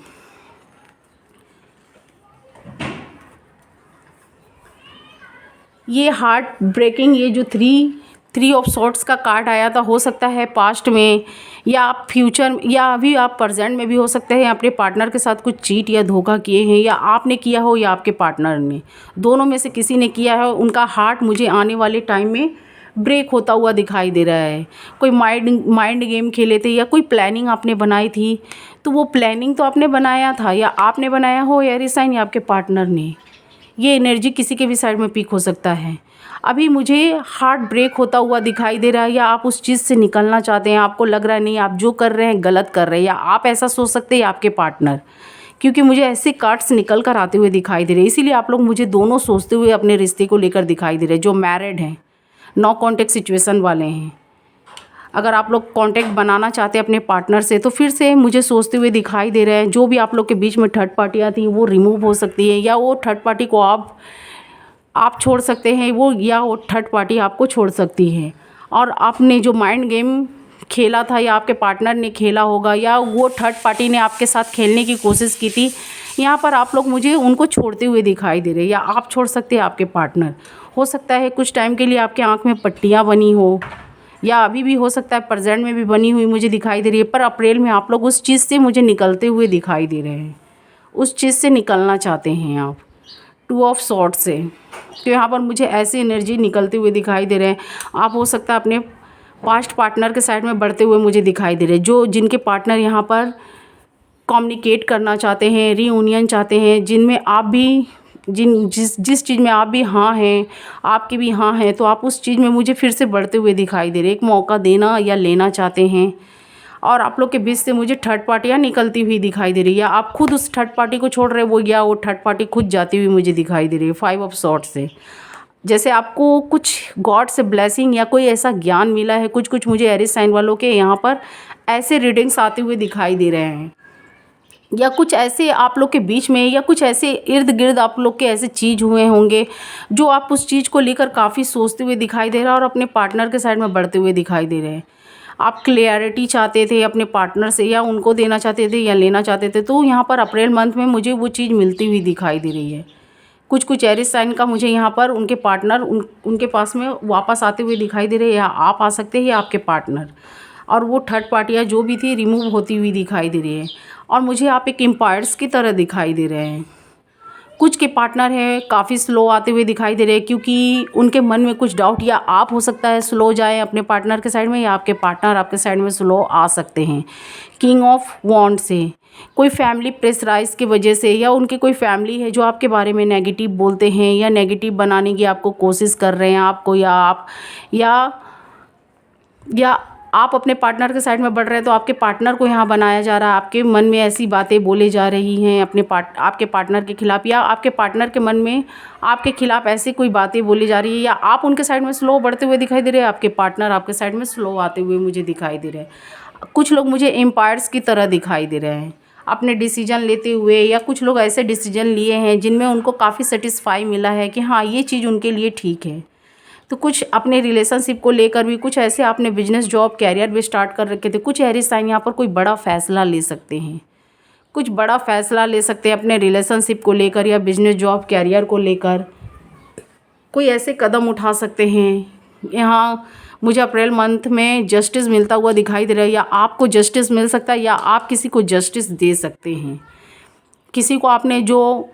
ये हार्ट ब्रेकिंग, ये जो थ्री ऑफ सॉर्ट्स का कार्ड आया था, हो सकता है पास्ट में या आप फ्यूचर या अभी आप प्रेजेंट में भी हो सकते हैं अपने पार्टनर के साथ कुछ चीट या धोखा किए हैं, या आपने किया हो या आपके पार्टनर ने, दोनों में से किसी ने किया है। उनका हार्ट मुझे आने वाले टाइम में ब्रेक होता हुआ दिखाई दे रहा है। कोई माइंड गेम खेले थे, या कोई प्लानिंग आपने बनाई थी, तो वो प्लानिंग तो आपने बनाया था, या आपने बनाया हो एरिस साइन, या आपके पार्टनर ने। ये एनर्जी किसी के भी साइड में पीक हो सकता है। अभी मुझे हार्ट ब्रेक होता हुआ दिखाई दे रहा है, या आप उस चीज़ से निकलना चाहते हैं, आपको लग रहा है नहीं आप जो कर रहे हैं गलत कर रहे हैं, या आप ऐसा सोच सकते हैं या आपके पार्टनर, क्योंकि मुझे ऐसे कार्ड्स निकल कर आते हुए दिखाई दे रहे हैं। इसीलिए आप लोग मुझे दोनों सोचते हुए अपने रिश्ते को लेकर दिखाई दे रहे हैं। जो मैरिड हैं, नो कॉन्टेक्ट सिचुएशन वाले हैं, अगर आप लोग कांटेक्ट बनाना चाहते हैं अपने पार्टनर से, तो फिर से मुझे सोचते हुए दिखाई दे रहे हैं। जो भी आप लोग के बीच में थर्ड पार्टियाँ थी वो रिमूव हो सकती है, या वो थर्ड पार्टी को आप छोड़ सकते हैं, या वो थर्ड पार्टी आपको छोड़ सकती है। और आपने जो माइंड गेम खेला था, या आपके पार्टनर ने खेला होगा, या वो थर्ड पार्टी ने आपके साथ खेलने की कोशिश की थी, यहाँ पर आप लोग मुझे उनको छोड़ते हुए दिखाई दे रहे हैं, या आप छोड़ सकते हैं आपके पार्टनर। हो सकता है कुछ टाइम के लिए आपके आँख में पट्टियाँ बनी हो, या अभी भी हो सकता है प्रेजेंट में भी बनी हुई मुझे दिखाई दे रही है, पर अप्रैल में आप लोग उस चीज़ से मुझे निकलते हुए दिखाई दे रहे हैं, उस चीज़ से निकलना चाहते हैं आप, 2 ऑफ सॉर्ड्स से। तो यहाँ पर मुझे ऐसी एनर्जी निकलते हुए दिखाई दे रहे हैं। आप हो सकता है अपने पास्ट पार्टनर के साइड में बढ़ते हुए मुझे दिखाई दे रहे हैं, जो जिनके पार्टनर यहाँ पर कम्युनिकेट करना चाहते हैं, रीयूनियन चाहते हैं, जिनमें आप भी जिस चीज़ में आप भी हाँ हैं, आपकी भी हाँ है, तो आप उस चीज़ में मुझे फिर से बढ़ते हुए दिखाई दे रहे हैं, एक मौका देना या लेना चाहते हैं। और आप लोग के बीच से मुझे थर्ड पार्टियाँ निकलती हुई दिखाई दे रही है, या आप खुद उस थर्ड पार्टी को छोड़ रहे हो, या वो थर्ड पार्टी खुद जाती हुई मुझे दिखाई दे रही है 5 ऑफ सॉर्ड्स से। जैसे आपको कुछ गॉड से ब्लेसिंग या कोई ऐसा ज्ञान मिला है, कुछ मुझे एरीज साइन वालों के यहाँ पर ऐसे रीडिंग्स आते हुए दिखाई दे रहे हैं, या कुछ ऐसे आप लोग के बीच में, या कुछ ऐसे इर्द गिर्द आप लोग के ऐसे चीज़ हुए होंगे जो आप उस चीज़ को लेकर काफ़ी सोचते हुए दिखाई दे रहा है और अपने पार्टनर के साइड में बढ़ते हुए दिखाई दे रहे हैं। आप क्लियरिटी चाहते थे अपने पार्टनर से, या उनको देना चाहते थे या लेना चाहते थे, तो यहाँ पर अप्रैल मंथ में मुझे वो चीज़ मिलती हुई दिखाई दे रही है। कुछ एरीज साइन का मुझे यहाँ पर उनके पार्टनर उनके पास में वापस आते हुए दिखाई दे रहे हैं, या आप आ सकते हैं या आपके पार्टनर, और वो थर्ड पार्टियाँ जो भी थी रिमूव होती हुई दिखाई दे रही है। और मुझे आप एक एम्पायर्स की तरह दिखाई दे रहे हैं। कुछ के पार्टनर हैं काफ़ी स्लो आते हुए दिखाई दे रहे हैं, क्योंकि उनके मन में कुछ डाउट, या आप हो सकता है स्लो जाएं अपने पार्टनर के साइड में, या आपके पार्टनर आपके साइड में स्लो आ सकते हैं। किंग ऑफ वॉन्ड से कोई फैमिली प्रेशराइज की वजह से, या उनकी कोई फैमिली है जो आपके बारे में नेगेटिव बोलते हैं या नेगेटिव बनाने की आपको कोशिश कर रहे हैं आपको, या आप अपने पार्टनर के साइड में बढ़ रहे हैं तो आपके पार्टनर को यहाँ बनाया जा रहा है, आपके मन में ऐसी बातें बोले जा रही हैं आपके पार्टनर के खिलाफ़, या आपके पार्टनर के मन में आपके खिलाफ़ ऐसी कोई बातें बोली जा रही है, या आप उनके साइड में स्लो बढ़ते हुए दिखाई दे रहे हैं, आपके पार्टनर आपके साइड में स्लो आते हुए मुझे दिखाई दे रहे हैं। कुछ लोग मुझे एम्पायर्स की तरह दिखाई दे रहे हैं अपने डिसीजन लेते हुए, या कुछ लोग ऐसे डिसीजन लिए हैं जिनमें उनको काफ़ी सेटिस्फाई मिला है कि हाँ ये चीज़ उनके लिए ठीक है। तो कुछ अपने रिलेशनशिप को लेकर भी, कुछ ऐसे आपने बिजनेस जॉब कैरियर भी स्टार्ट कर रखे थे, कुछ एरीज साइन यहाँ पर कोई बड़ा फैसला ले सकते हैं, कुछ बड़ा फैसला ले सकते हैं अपने रिलेशनशिप को लेकर या बिजनेस जॉब कैरियर को लेकर, कोई ऐसे कदम उठा सकते हैं। यहाँ मुझे अप्रैल मंथ में जस्टिस मिलता हुआ दिखाई दे रहा है, या आपको जस्टिस मिल सकता है, या आप किसी को जस्टिस दे सकते हैं। किसी को आपने जो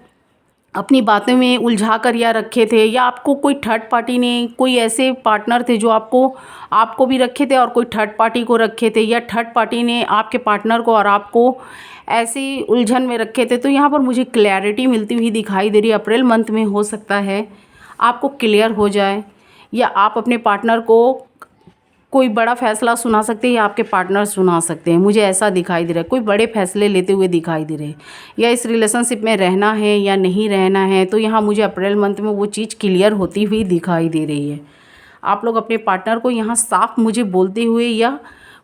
अपनी बातों में उलझा कर या रखे थे, या आपको कोई थर्ड पार्टी ने, कोई ऐसे पार्टनर थे जो आपको भी रखे थे और कोई थर्ड पार्टी को रखे थे, या थर्ड पार्टी ने आपके पार्टनर को और आपको ऐसी उलझन में रखे थे। तो यहाँ पर मुझे क्लैरिटी मिलती हुई दिखाई दे रही है। अप्रैल मंथ में हो सकता है आपको क्लियर हो जाए, या आप अपने पार्टनर को कोई बड़ा फैसला सुना सकते हैं, या आपके पार्टनर सुना सकते हैं। मुझे ऐसा दिखाई दे रहा है, कोई बड़े फैसले लेते हुए दिखाई दे रहे हैं, या इस रिलेशनशिप में रहना है या नहीं रहना है। तो यहाँ मुझे अप्रैल मंथ में वो चीज़ क्लियर होती हुई दिखाई दे रही है। आप लोग अपने पार्टनर को यहाँ साफ मुझे बोलते हुए, या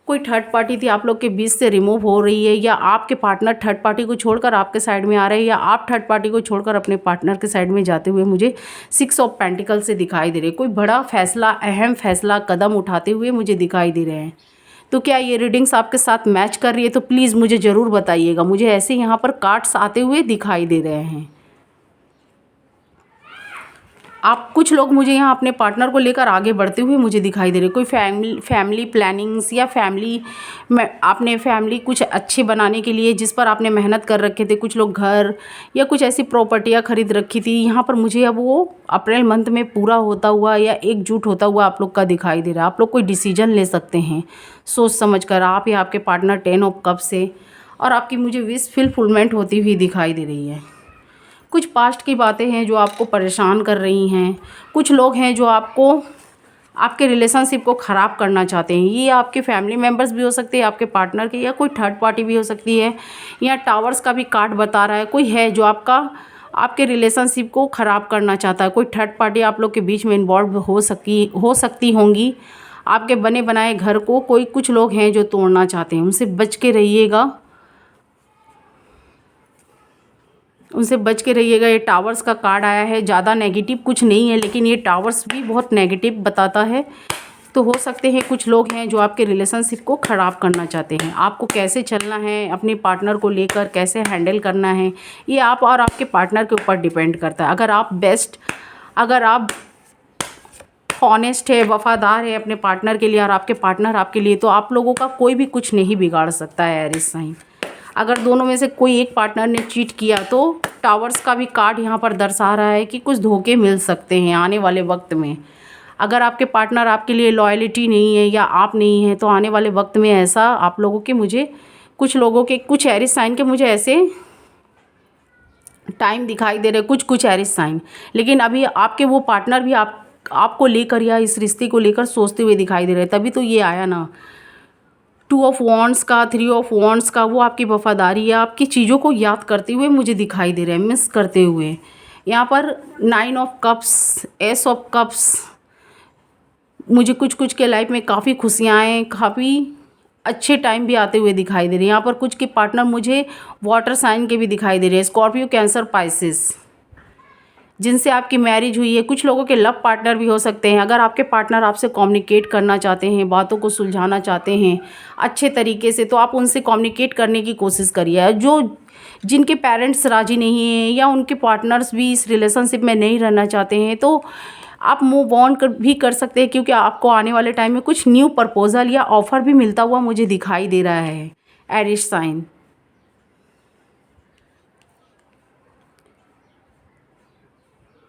कोई थर्ड पार्टी थी आप लोग के बीच से रिमूव हो रही है, या आपके पार्टनर थर्ड पार्टी को छोड़कर आपके साइड में आ रहे हैं, या आप थर्ड पार्टी को छोड़कर अपने पार्टनर के साइड में जाते हुए मुझे 6 ऑफ पेंटिकल से दिखाई दे रहे हैं। कोई बड़ा फैसला, अहम फैसला, कदम उठाते हुए मुझे दिखाई दे रहे हैं। तो क्या ये रीडिंग्स आपके साथ मैच कर रही है? तो प्लीज़ मुझे ज़रूर बताइएगा। मुझे ऐसे यहाँ पर कार्ड्स आते हुए दिखाई दे रहे हैं। आप कुछ लोग मुझे यहाँ अपने पार्टनर को लेकर आगे बढ़ते हुए मुझे दिखाई दे रहे। कोई फैमिली प्लानिंग्स, या फैमिली में आपने फैमिली कुछ अच्छे बनाने के लिए जिस पर आपने मेहनत कर रखे थे, कुछ लोग घर या कुछ ऐसी प्रॉपर्टियाँ खरीद रखी थी, यहाँ पर मुझे अब वो अप्रैल मंथ में पूरा होता हुआ या एकजुट होता हुआ आप लोग का दिखाई दे रहा है। आप लोग कोई डिसीजन ले सकते हैं सोच समझ कर, आप या आपके पार्टनर 10 ऑफ कप से, और आपकी मुझे विश फुलफिलमेंट होती हुई दिखाई दे रही है। कुछ पास्ट की बातें हैं जो आपको परेशान कर रही हैं। कुछ लोग हैं जो आपके रिलेशनशिप को ख़राब करना चाहते हैं। ये आपके फैमिली मेम्बर्स भी हो सकते हैं, आपके पार्टनर के, या कोई थर्ड पार्टी भी हो सकती है। या टावर्स का भी कार्ड बता रहा है, कोई है जो आपके रिलेशनशिप को ख़राब करना चाहता है। कोई थर्ड पार्टी आप लोग के बीच में इन्वॉल्व हो सकती होंगी। आपके बने बनाए घर को कुछ लोग हैं जो तोड़ना चाहते हैं। उनसे बच के रहिएगा, उनसे बच के रहिएगा। ये टावर्स का कार्ड आया है, ज़्यादा नेगेटिव कुछ नहीं है, लेकिन ये टावर्स भी बहुत नेगेटिव बताता है। तो हो सकते हैं कुछ लोग हैं जो आपके रिलेशनशिप को ख़राब करना चाहते हैं। आपको कैसे चलना है, अपने पार्टनर को लेकर कैसे हैंडल करना है, ये आप और आपके पार्टनर के ऊपर डिपेंड करता है। अगर आप हॉनेस्ट है, वफ़ादार है अपने पार्टनर के लिए और आपके पार्टनर आपके लिए, तो आप लोगों का कोई भी कुछ नहीं बिगाड़ सकता है एरिस साइन। अगर दोनों में से कोई एक पार्टनर ने चीट किया तो टावर्स का भी कार्ड यहाँ पर दर्शा रहा है कि कुछ धोखे मिल सकते हैं आने वाले वक्त में। अगर आपके पार्टनर आपके लिए लॉयल्टी नहीं है या आप नहीं है तो आने वाले वक्त में ऐसा आप लोगों के, मुझे कुछ लोगों के, कुछ एरिस साइन के मुझे ऐसे टाइम दिखाई दे रहे, कुछ एरिस साइन। लेकिन अभी आपके वो पार्टनर भी आपको लेकर या इस रिश्ते को लेकर सोचते हुए दिखाई दे रहे हैं, तभी तो ये आया ना 2 ऑफ वॉन्ड्स का, 3 ऑफ वॉन्ड्स का। वो आपकी वफादारी या आपकी चीज़ों को याद करते हुए मुझे दिखाई दे रहे हैं, मिस करते हुए। यहाँ पर 9 of cups, S of cups, मुझे कुछ के लाइफ में काफ़ी खुशियाँ हैं, काफ़ी अच्छे टाइम भी आते हुए दिखाई दे रहे हैं। यहाँ पर कुछ के पार्टनर मुझे वाटर साइन के भी दिखाई दे रहे हैं, स्कॉर्पियो, कैंसर, पाइसेस, जिनसे आपकी मैरिज हुई है। कुछ लोगों के लव पार्टनर भी हो सकते हैं। अगर आपके पार्टनर आपसे कम्युनिकेट करना चाहते हैं, बातों को सुलझाना चाहते हैं अच्छे तरीके से, तो आप उनसे कम्युनिकेट करने की कोशिश करिए। जिनके पेरेंट्स राज़ी नहीं हैं या उनके पार्टनर्स भी इस रिलेशनशिप में नहीं रहना चाहते हैं, तो आप मूव ऑन भी कर सकते हैं, क्योंकि आपको आने वाले टाइम में कुछ न्यू प्रपोजल या ऑफ़र भी मिलता हुआ मुझे दिखाई दे रहा है एरिस साइन।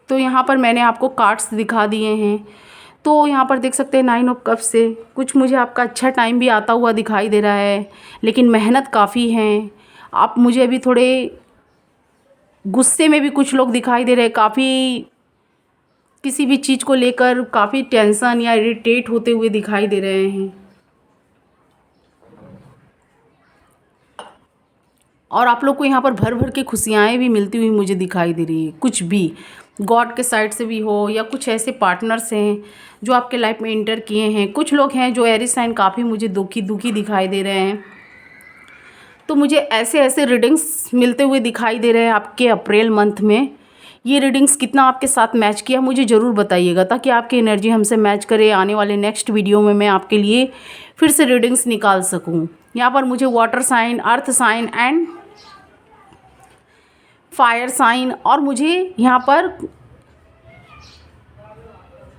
तो यहाँ पर मैंने आपको कार्ड्स दिखा दिए हैं। तो यहाँ पर देख सकते हैं 9 ऑफ कप्स से कुछ मुझे आपका अच्छा टाइम भी आता हुआ दिखाई दे रहा है, लेकिन मेहनत काफ़ी है। आप मुझे अभी थोड़े गुस्से में भी कुछ लोग दिखाई दे रहे हैं, काफ़ी किसी भी चीज़ को लेकर काफ़ी टेंशन या इरिटेट होते हुए दिखाई दे रहे हैं। और आप लोग को यहाँ पर भर भर के खुशियाँ भी मिलती हुई मुझे दिखाई दे रही है। कुछ भी गॉड के साइड से भी हो या कुछ ऐसे पार्टनर्स हैं जो आपके लाइफ में इंटर किए हैं। कुछ लोग हैं जो एरिस साइन काफ़ी मुझे दुखी दिखाई दे रहे हैं। तो मुझे ऐसे ऐसे रीडिंग्स मिलते हुए दिखाई दे रहे हैं आपके अप्रैल मंथ में। ये रीडिंग्स कितना आपके साथ मैच किया मुझे ज़रूर बताइएगा, ताकि आपकी एनर्जी हमसे मैच करे। आने वाले नेक्स्ट वीडियो में मैं आपके लिए फिर से रीडिंग्स निकाल सकूं। यहाँ पर मुझे water sign, earth sign and fire sign, और मुझे यहाँ पर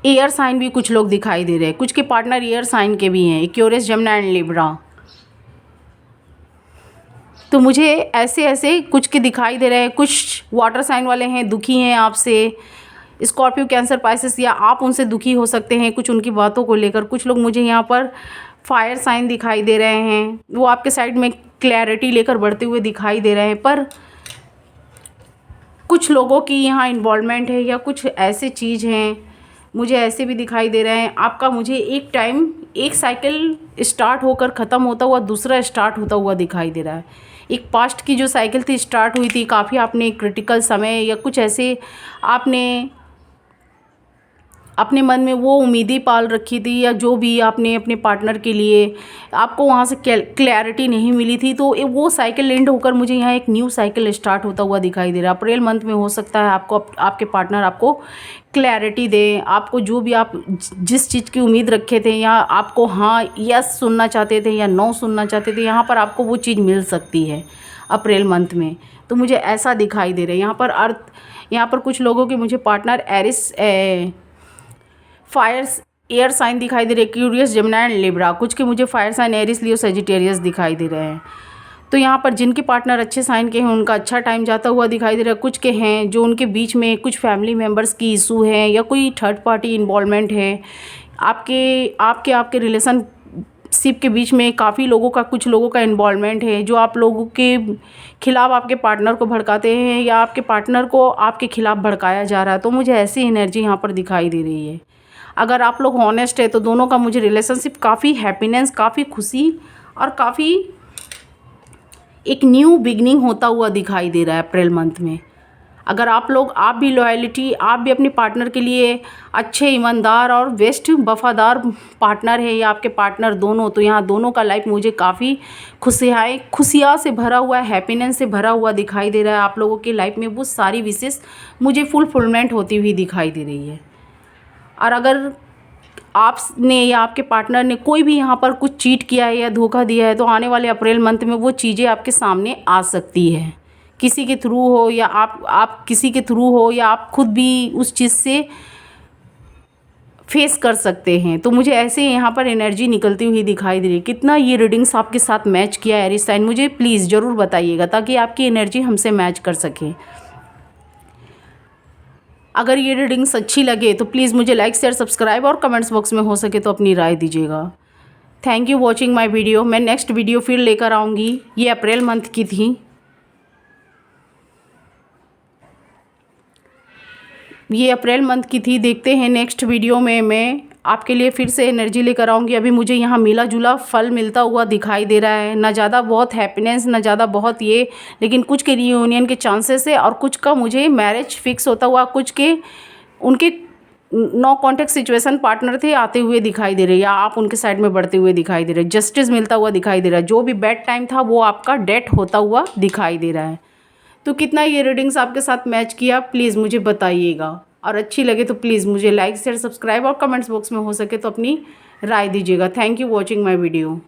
एयर साइन भी कुछ लोग दिखाई दे रहे हैं। कुछ के पार्टनर एयर साइन के भी हैं, एक्वेरियस, जमुना एंड लिब्रा। तो मुझे ऐसे ऐसे कुछ के दिखाई दे रहे हैं। कुछ वाटर साइन वाले हैं, दुखी हैं आपसे, स्कॉर्पियो, कैंसर, पाइसेस, या आप उनसे दुखी हो सकते हैं कुछ उनकी बातों को लेकर। कुछ लोग मुझे यहाँ पर फायर साइन दिखाई दे रहे हैं, वो आपके साइड में क्लैरिटी लेकर बढ़ते हुए दिखाई दे रहे हैं। पर कुछ लोगों की यहाँ इन्वॉल्वमेंट है या कुछ ऐसे चीज़ हैं, मुझे ऐसे भी दिखाई दे रहे हैं। आपका मुझे एक साइकिल स्टार्ट होकर ख़त्म होता हुआ दूसरा स्टार्ट होता हुआ दिखाई दे रहा है। एक पास्ट की जो साइकिल थी, स्टार्ट हुई थी, काफ़ी आपने क्रिटिकल समय या कुछ ऐसे आपने अपने मन में वो उम्मीदें पाल रखी थी, या जो भी आपने अपने पार्टनर के लिए, आपको वहाँ से क्लैरिटी नहीं मिली थी, तो वो साइकिल एंड होकर मुझे यहाँ एक न्यू साइकिल स्टार्ट होता हुआ दिखाई दे रहा है। अप्रैल मंथ में हो सकता है आपको आपके पार्टनर आपको क्लैरिटी दें, आपको जो भी आप जिस चीज़ की उम्मीद रखे थे, या आपको हाँ यस सुनना चाहते थे या नो सुनना चाहते थे, यहाँ पर आपको वो चीज़ मिल सकती है अप्रैल मंथ में। तो मुझे ऐसा दिखाई दे रहा है। यहाँ पर कुछ लोगों के मुझे partner Aries, fire, air sign दिखाई दे रहे हैं, एक्वेरियस, जमुना एंड लिब्रा। कुछ के मुझे फायर साइन एरिस, लियो, सजिटेरियस दिखाई दे रहे हैं। तो यहाँ पर जिनके पार्टनर अच्छे साइन के हैं उनका अच्छा टाइम जाता हुआ दिखाई दे रहा है। कुछ के हैं जो उनके बीच में कुछ फैमिली मेम्बर्स की इशू है या कोई थर्ड पार्टी इन्वॉल्वमेंट है। आपके रिलेशनशिप के बीच में काफ़ी लोगों का, कुछ लोगों का इन्वॉल्वमेंट है जो आप लोगों के खिलाफ आपके पार्टनर को भड़काते हैं या आपके पार्टनर को आपके खिलाफ भड़काया जा रहा है। तो मुझे ऐसी एनर्जी यहाँ पर दिखाई दे रही है। अगर आप लोग हॉनेस्ट है तो दोनों का मुझे रिलेशनशिप काफ़ी हैप्पीनेस, काफ़ी खुशी और काफ़ी एक न्यू बिगनिंग होता हुआ दिखाई दे रहा है अप्रैल मंथ में। अगर आप भी लॉयल्टी, आप भी अपने पार्टनर के लिए अच्छे, ईमानदार और बेस्ट वफादार पार्टनर है, या आपके पार्टनर दोनों, तो यहाँ दोनों का लाइफ मुझे काफ़ी खुशियाँ से भरा हुआ है, हैप्पीनेस से भरा हुआ दिखाई दे रहा है। आप लोगों की लाइफ में वो सारी विशेष मुझे फुलफिलमेंट होती हुई दिखाई दे रही है। और अगर आपने या आपके पार्टनर ने कोई भी यहाँ पर कुछ चीट किया है या धोखा दिया है, तो आने वाले अप्रैल मंथ में वो चीज़ें आपके सामने आ सकती है, किसी के थ्रू हो या आप किसी के थ्रू हो, या आप खुद भी उस चीज़ से फेस कर सकते हैं। तो मुझे ऐसे यहाँ पर एनर्जी निकलती हुई दिखाई दे रही है। कितना ये रीडिंग्स आपके साथ मैच किया एरीज साइन, मुझे प्लीज़ ज़रूर बताइएगा ताकि आपकी एनर्जी हमसे मैच कर सके। अगर ये रीडिंग्स अच्छी लगे तो प्लीज़ मुझे लाइक शेयर सब्सक्राइब और कमेंट्स बॉक्स में हो सके तो अपनी राय दीजिएगा। Thank you watching my video. मैं नेक्स्ट वीडियो फिर लेकर आऊँगी। ये अप्रैल मंथ की थी। ये अप्रैल मंथ की थी। देखते हैं नेक्स्ट वीडियो में मैं आपके लिए फिर से एनर्जी लेकर आऊँगी। अभी मुझे यहाँ मिला जुला फल मिलता हुआ दिखाई दे रहा है, ना ज़्यादा बहुत हैप्पीनेस, ना ज़्यादा बहुत ये, लेकिन कुछ के रियूनियन के चांसेस है और कुछ का मुझे मैरिज फिक्स होता हुआ, कुछ के उनके नो कॉन्टेक्ट सिचुएशन पार्टनर थे आते हुए दिखाई दे रहे हैं, या आप उनके साइड में बढ़ते हुए दिखाई दे रहे हैं। जस्टिस मिलता हुआ दिखाई दे रहा है। जो भी बैड टाइम था वो आपका डेट होता हुआ दिखाई दे रहा है। तो कितना ये रीडिंग्स आपके साथ मैच किया प्लीज़ मुझे बताइएगा, और अच्छी लगे तो प्लीज़ मुझे लाइक शेयर सब्सक्राइब और कमेंट्स बॉक्स में हो सके तो अपनी राय दीजिएगा। Thank you watching my video.